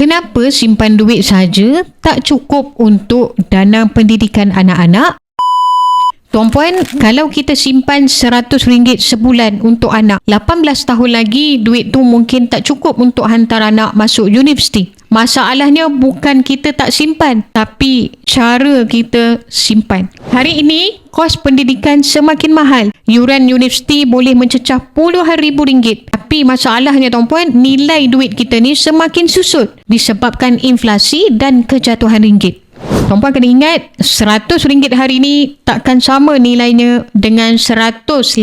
Kenapa simpan duit saja tak cukup untuk dana pendidikan anak-anak? Tuan-puan, kalau kita simpan RM100 sebulan untuk anak, 18 tahun lagi duit tu mungkin tak cukup untuk hantar anak masuk universiti. Masalahnya bukan kita tak simpan, tapi cara kita simpan. Hari ini, kos pendidikan semakin mahal. Yuran universiti boleh mencecah puluhan ribu ringgit. Tapi masalahnya tuan-puan, nilai duit kita ni semakin susut disebabkan inflasi dan kejatuhan ringgit. Tuan-puan kena ingat, RM100 hari ni takkan sama nilainya dengan 118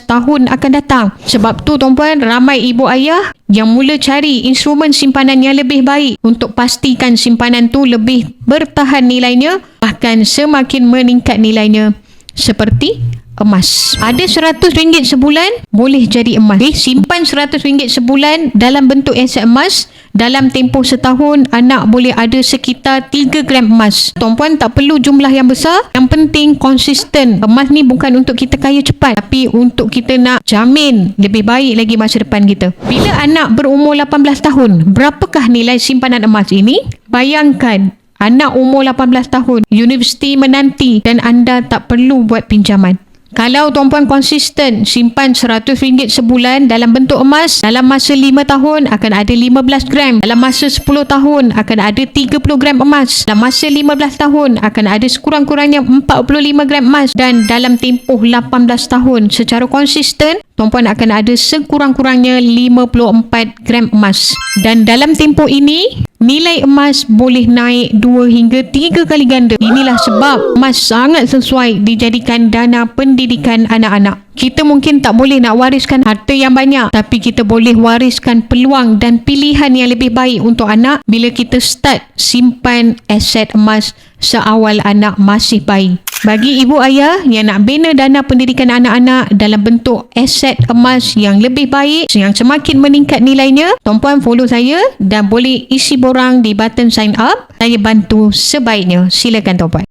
tahun akan datang. Sebab tu tuan-puan, ramai ibu ayah yang mula cari instrumen simpanan yang lebih baik untuk pastikan simpanan tu lebih bertahan nilainya, bahkan semakin meningkat nilainya, seperti emas. Ada RM100 sebulan boleh jadi emas. Simpan RM100 sebulan dalam bentuk aset emas. Dalam tempoh setahun, anak boleh ada sekitar 3 gram emas. Tuan-puan, tak perlu jumlah yang besar. Yang penting konsisten. Emas ni bukan untuk kita kaya cepat, tapi untuk kita nak jamin lebih baik lagi masa depan kita. Bila anak berumur 18 tahun, berapakah nilai simpanan emas ini? Bayangkan, anak umur 18 tahun, universiti menanti dan anda tak perlu buat pinjaman. Kalau tuan-puan konsisten simpan RM100 sebulan dalam bentuk emas, dalam masa 5 tahun akan ada 15 gram. Dalam masa 10 tahun akan ada 30 gram emas. Dalam masa 15 tahun akan ada sekurang-kurangnya 45 gram emas. Dan dalam tempoh 18 tahun secara konsisten, tuan-puan akan ada sekurang-kurangnya 54 gram emas. Dan dalam tempoh ini, nilai emas boleh naik 2 hingga 3 kali ganda. Inilah sebab emas sangat sesuai dijadikan dana pendidikan anak-anak. Kita mungkin tak boleh nak wariskan harta yang banyak, tapi kita boleh wariskan peluang dan pilihan yang lebih baik untuk anak bila kita start simpan aset emas seawal anak masih bayi. Bagi ibu ayah yang nak bina dana pendidikan anak-anak dalam bentuk aset emas yang lebih baik, yang semakin meningkat nilainya, tuan-puan follow saya dan boleh isi borang di button sign up. Saya bantu sebaiknya. Silakan tuan-puan.